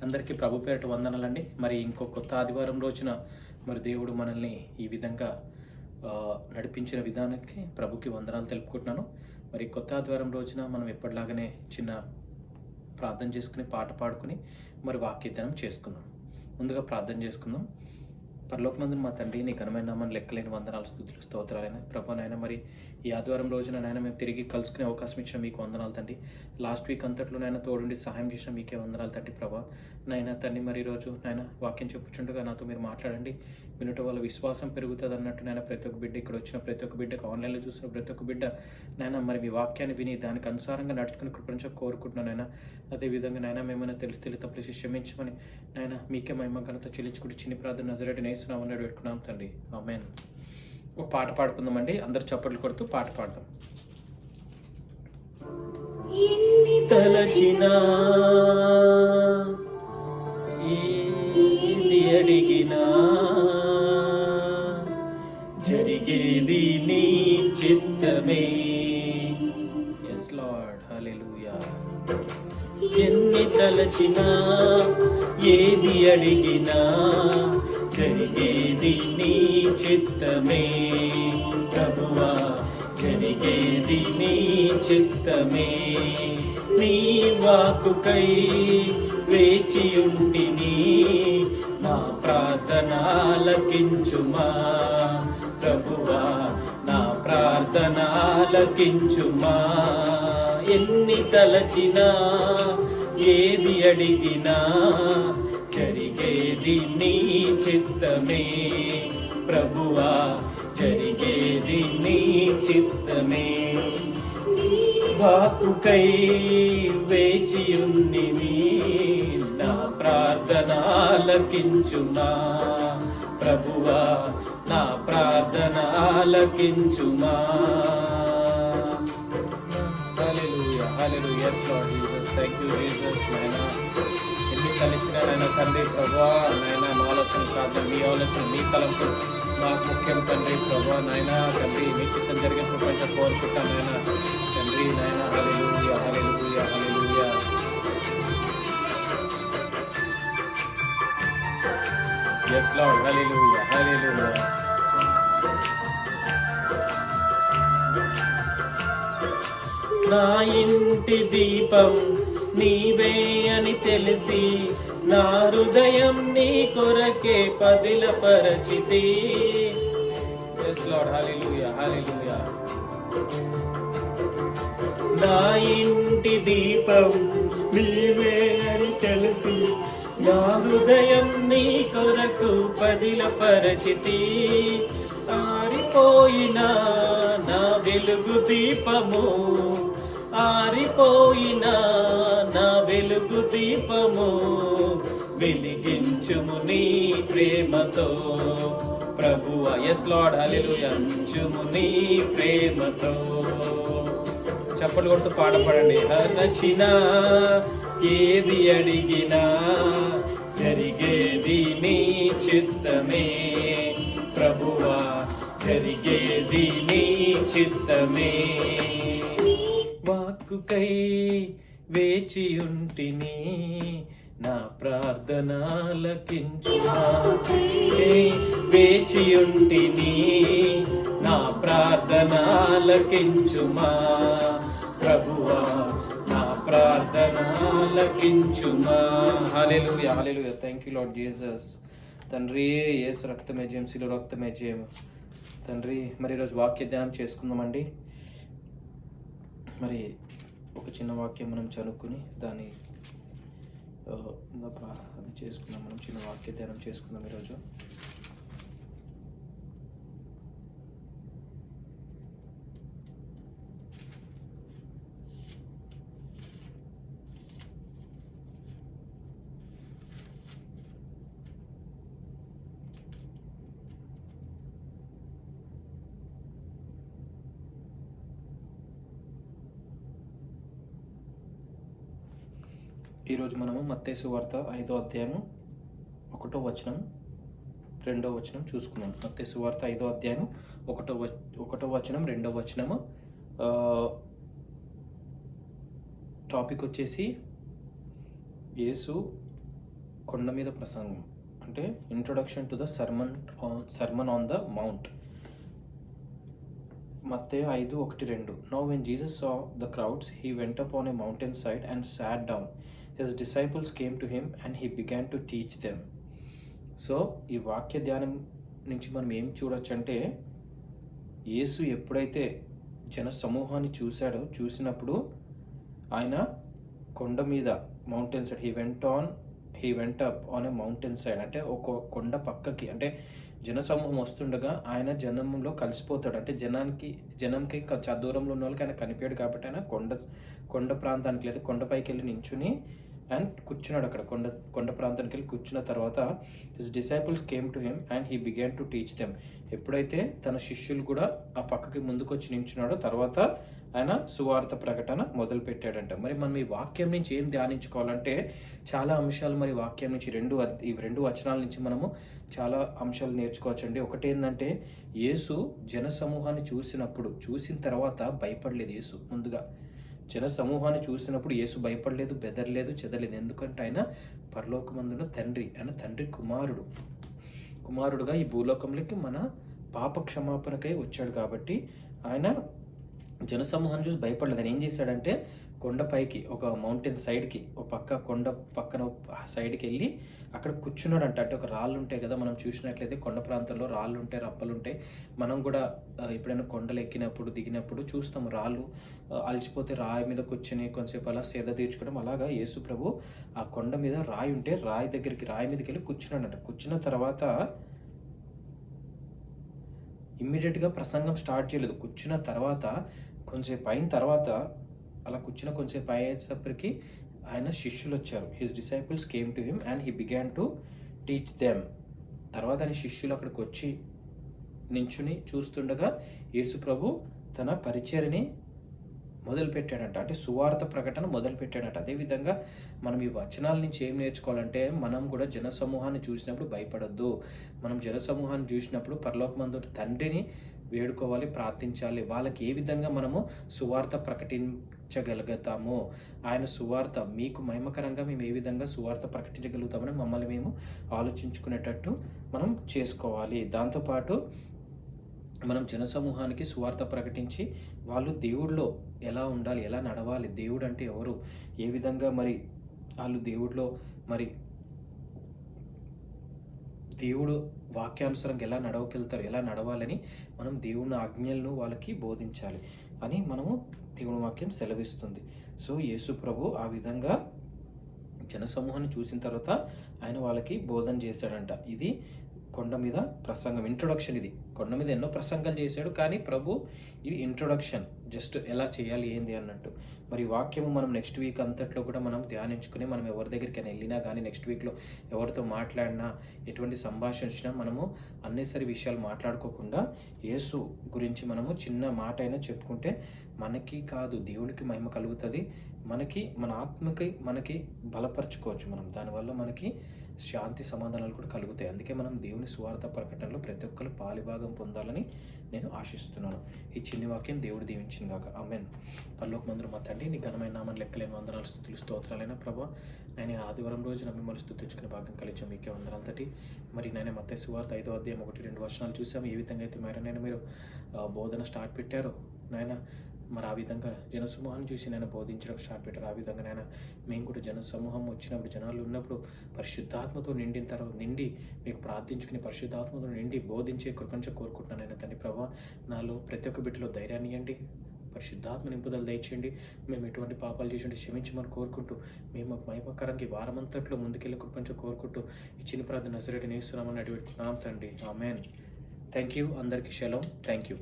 అందరికీ ప్రభు పేరిట వందనాలండి. మరి ఇంకో కొత్త ఆదివారం రోజున మరి దేవుడు మనల్ని ఈ విధంగా నడిపించిన విధానానికి ప్రభుకి వందనాలు తెలుపుకుంటున్నాను. మరి కొత్త ఆదివారం రోజున మనం ఎప్పటిలాగానే చిన్న ప్రార్థన చేసుకుని పాట పాడుకుని మరి వాక్యధ్యానం చేసుకుందాం. ముందుగా ప్రార్థన చేసుకుందాం. పరలోకమందున మా తండ్రి, నీ ఘనమైన నామమున లెక్కలేని వందనాలు, స్తుతులు, స్తోత్రాలైన ప్రభు. నాయన మరి ఈ ఆదివారం రోజున నాయన మేము తిరిగి కలుసుకునే అవకాశం ఇచ్చిన మీకు వందనాలు తండ్రి. లాస్ట్ వీక్ అంతట్లో నాయన తోడుండి సహాయం చేసిన మీకే వందనాలు తండ్రి ప్రభా. నాయన తండ్రి మరి ఈరోజు నాయన వాక్యం చెప్పుచుండగా నాతో మీరు మాట్లాడండి. వినుట వల్ల విశ్వాసం పెరుగుతుంది అన్నట్టు నాయన ప్రతి ఒక్క బిడ్డ, ఇక్కడ వచ్చిన ప్రతి ఒక్క బిడ్డకు, ఆన్లైన్లో చూసిన ప్రతి ఒక్క బిడ్డ నాయన మరి మీ వాక్యాన్ని విని దానికి అనుసారంగా నడుచుకుని కృపణ కోరుకుంటున్నాను నాయన. అదేవిధంగా నాయన మేమైనా తెలిసి తప్పులు క్షమించమని నాయన మీకే మహిమ ఘనత చెల్లించుకుంటూ చిన్ని ప్రార్థన నజరేయుడైన యేసునామమున పెట్టుకున్నాం తండ్రి, ఆమేన్. ఒక పాట పాడుకుందామండి. అందరు చప్పట్లు కొడుతూ పాట పాడదాం. ఎన్ని తలచినా ఏది అడిగినా జరిగేది నీ చిత్తమే. yes lord, hallelujah. ఎన్ని తలచినా ఏది అడిగినా జరిగేది నీ చిత్తమే ప్రభువా, జరిగేది నీ చిత్తమే. నీ వాక్కుకై వేచియుంటిని, మా ప్రార్థన ఆలకించుమా ప్రభువా, నా ప్రార్థన ఆలకించుమా. ఎన్ని తలచినా ఏది అడిగినా జరిగేది నీ చిత్తమే ప్రభువా, జరిగేది నీ చిత్తమే. వాక్కుకై వేచియుండివి, నా ప్రార్థన ఆలకించుమా ప్రభువా, నా ప్రార్థన ఆలకించుమా. Hallelujah, hallelujah. yes lord jesus, thank you jesus. నాయనా ఎన్ని కలిసిన నాయన తండ్రి ప్రభా, నాయన మా ఆలోచన ప్రార్థన, మీ ఆలోచన, మీ తలంపు మాకు ముఖ్యం తండ్రి ప్రభా. నాయన తండ్రి మీ చిత్తం జరిగే కృపంగా కోరుకుంటాం నాయన తండ్రి. నాయన హల్లెలూయా, హల్లెలూయా, హల్లెలూయా. yes lord, hallelujah, hallelujah. నా ఇంటి దీపం నీవే అని తెలిసి, నా హృదయం నీ కొరకే పదిలపరచితి. yes lord, hallelujah, hallelujah. నా ఇంటి దీపం నీవే అని తెలిసి, నా హృదయం నీ కొరకు పదిలపరచితి. ఆరిపోయినా నా వెలుగు దీపము, ఆరిపోయినా నా వెలుగు దీపము, వెలిగించుము నీ ప్రేమతో ప్రభువా. yes lord, hallelujah. ఉంచుము నీ ప్రేమతో. చప్పట్లు కొడుతూ పాట పాడండి. నచ్చినా ఏది అడిగినా జరిగేది నీ చిత్తమే ప్రభువా, జరిగేది నీ చిత్తమే. వాక్కుకై వేచియుంటిని, నా ప్రార్థన ఆలకించుమా. వేచియుంటిని, నా ప్రార్థన ఆలకించుమా ప్రభువా, నా ప్రార్థన ఆలకించుమా. Hallelujah, hallelujah. Thank you Lord Jesus. తండ్రి యేసు రక్తమే జయం, శిలువ రక్తమే జయం తండ్రి. మరి ఈరోజు వాక్య ధ్యానం చేసుకుందామండి. మరి ఒక చిన్న వాక్యం మనం చదువుకుని దాన్ని అది చేసుకుందాం. మనం చిన్న వాక్య ధ్యానం చేసుకుందాం ఈరోజు. ఈరోజు మనము మత్తయి సువార్త 5వ అధ్యాయము 1వ వచనం 2వ వచనం చూసుకున్నాం. మత్తయి సువార్త 5వ అధ్యాయం 1వ వచనం 2వ వచనము. టాపిక్ వచ్చేసి యేసు కొండ మీద ప్రసంగం అంటే introduction to the sermon on the mount. Mattayi 5:1-2. Now when Jesus saw the crowds, he went up on a mountain side and sat down. His disciples came to him and he began to teach them. So ఈ వాక్య ధ్యానం నుంచి మనం ఏం చూడొచ్చు అంటే, యేసు ఎప్పుడైతే జన సమూహాన్ని చూసినప్పుడు ఆయన కొండ మీద mountain side he went up on a mountain side అంటే ఒక కొండ పక్కకి, అంటే జనసమూహం వస్తుండగా ఆయన జనంలో కలిసిపోతాడు. అంటే జనంకి దూరంలో ఉన్న వాళ్ళకి ఆయన కనిపించాడు కాబట్టి ఆయన కొండ ప్రాంతానికి లేదా కొండపైకి వెళ్ళి నించుని అండ్ కూర్చున్నాడు. అక్కడ కొండ ప్రాంతానికి వెళ్ళి కూర్చున్న తర్వాత his disciples came to him and he began to teach them. ఎప్పుడైతే తన శిష్యులు కూడా ఆ పక్కకి ముందుకు వచ్చి నించున్నాడో తర్వాత ఆయన సువార్త ప్రకటన మొదలు పెట్టాడంట. మరి మనం ఈ వాక్యం నుంచి ఏం ధ్యానించుకోవాలంటే చాలా అంశాలు మరి వాక్యం నుంచి ఈ రెండు వచనాల నుంచి మనము చాలా అంశాలు నేర్చుకోవచ్చండి. ఒకటి ఏంటంటే, యేసు జన సమూహాన్ని చూసిన తర్వాత భయపడలేదు. యేసు ముందుగా జన సమూహాన్ని చూసినప్పుడు యేసు భయపడలేదు, బెదరలేదు, చెదలేదు. ఎందుకంటే ఆయన పరలోకమందున్న తండ్రి, ఆయన తండ్రి కుమారుడుగా ఈ భూలోకంలోకి మన పాప క్షమాపణకై వచ్చాడు కాబట్టి ఆయన జనసమూహాన్ని చూసి భయపడలేదు. ఆయన ఏం చేశాడంటే కొండపైకి ఒక మౌంటైన్ సైడ్కి ఒక కొండ పక్కన సైడ్కి వెళ్ళి అక్కడ కూర్చున్నాడంట. అంటే ఒక రాళ్ళు ఉంటాయి కదా, మనం చూసినట్లయితే కొండ ప్రాంతంలో రాళ్ళు ఉంటాయి, రప్పలు ఉంటాయి. మనం కూడా ఎప్పుడైనా కొండలు ఎక్కినప్పుడు దిగినప్పుడు చూస్తాము రాళ్ళు అలసిపోతే రాయి మీద కూర్చుని కొంచెంసేపు అలా సేద తీర్చుకోవడం. అలాగా యేసు ప్రభు ఆ కొండ మీద రాయి ఉంటే రాయి మీదకి వెళ్ళి కూర్చున్నాడంట. కూర్చున్న తర్వాత ఇమ్మీడియట్గా ప్రసంగం స్టార్ట్ చేయలేదు. కూర్చున్న తర్వాత కొంచెంసేపు అయిన తర్వాత అలా కొంచెంసేపు అయ్యేసరికి ఆయన శిష్యులు వచ్చారు. His disciples came to him and he began to teach them. తర్వాత ఆయన శిష్యులు అక్కడికి వచ్చి నించుని చూస్తుండగా యేసు ప్రభు తన పరిచర్ని మొదలుపెట్టాడంట. అంటే సువార్త ప్రకటన మొదలుపెట్టాడంట. అదేవిధంగా మనం ఈ వచనాల నుంచి ఏం నేర్చుకోవాలంటే, మనం కూడా జనసమూహాన్ని చూసినప్పుడు భయపడొద్దు. మనం జనసమూహాన్ని చూసినప్పుడు పరలోకమందు తండ్రిని వేడుకోవాలి, ప్రార్థించాలి. వాళ్ళకి ఏ విధంగా మనము సువార్త ప్రకటించగలుగుతామో, ఆయన సువార్త మీకు మహిమకరంగా మేము ఏ విధంగా సువార్త ప్రకటించగలుగుతామని మమ్మల్ని మేము ఆలోచించుకునేటట్టు మనం చేసుకోవాలి. దాంతోపాటు మనం జనసమూహానికి సువార్త ప్రకటించి వాళ్ళు దేవుడిలో ఎలా ఉండాలి, ఎలా నడవాలి, దేవుడు అంటే ఎవరు, ఏ విధంగా మరి వాళ్ళు దేవుడిలో మరి దేవుడు వాక్యానుసారంగా ఎలా నడవకెళ్తారు, ఎలా నడవాలని మనం దేవుని ఆజ్ఞలను వాళ్ళకి బోధించాలి అని మనము దేవుని వాక్యం సెలవిస్తుంది. సో యేసు ప్రభు ఆ విధంగా జనసమూహాన్ని చూసిన తర్వాత ఆయన వాళ్ళకి బోధన చేశాడంట. ఇది కొండ మీద ప్రసంగం, ఇంట్రొడక్షన్. ఇది కొండ మీద ఎన్నో ప్రసంగాలు చేశాడు, కానీ ప్రభు ఇది ఇంట్రొడక్షన్, జస్ట్ ఎలా చేయాలి ఏంది అన్నట్టు. మరి వాక్యము మనం నెక్స్ట్ వీక్ అంతట్లో కూడా మనం ధ్యానించుకుని, మనం ఎవరి దగ్గరికి వెళ్ళినా కానీ నెక్స్ట్ వీక్లో ఎవరితో మాట్లాడినా ఎటువంటి సంభాషించినా మనము అన్నెసరి విషయాలు మాట్లాడుకోకుండా యేసు గురించి మనము చిన్న మాట అయినా చెప్పుకుంటే మనకి కాదు దేవునికి మహిమ కలుగుతుంది, మనకి మన ఆత్మకి మనకి బలపరచుకోవచ్చు. మనం దానివల్ల మనకి శాంతి సమాధానాలు కూడా కలుగుతాయి. అందుకే మనం దేవుని సువార్త ప్రకటనలో ప్రతి ఒక్కరు పాలిభాగం పొందాలని నేను ఆశిస్తున్నాను. ఈ చిన్ని వాక్యం దేవుడు దీవించిన గాక. ఆమేన్. పరలోకమందున మా తండ్రి, నీ ఘనమైన నామమున లెక్కలేని వందనాలు, స్తుతులు, స్తోత్రాలైన ప్రభా. నేను ఆదివారం రోజున మిమ్మల్ని స్తుతించుకునే భాగ్యం కలిగించాం, మీకే వందనాలు తండ్రి. మరి నేను మత్తయి సువార్త 5వ అధ్యాయం 1-2 వచనాలు చూసాము. ఏ విధంగా అయితే మీరు బోధన స్టార్ట్ పెట్టారో నాయన, మరి ఆ విధంగా జనసమూహాన్ని చూసి నేను బోధించడం స్టార్ట్ పెట్టారు. ఆ విధంగా నేను మేము కూడా జనసమూహం వచ్చినప్పుడు, జనాలు ఉన్నప్పుడు పరిశుద్ధాత్మతో నిండి మీకు ప్రార్థించుకుని పరిశుద్ధాత్మతో నిండి బోధించే కృపను కోరుకుంటున్నాను. నేను తండ్రి ప్రభా, నాలో ప్రతి ఒక్క బిడ్డలో ధైర్యాన్ని ఇవ్వండి, పరిశుద్ధాత్మ నింపుదల దయచేయండి. మేము ఎటువంటి పాపాలు చేసి క్షమించమని కోరుకుంటూ, మేము మహిమకరంగా వారమంతట్లో ముందుకెళ్ళి కృపను కోరుకుంటూ ఈ చిన్న ప్రార్థన నజరేయుడైన యేసు నామమున అడిగినాం తండ్రి. ఆమేన్. Thank you. అందరికీ షలోమ్. Thank you.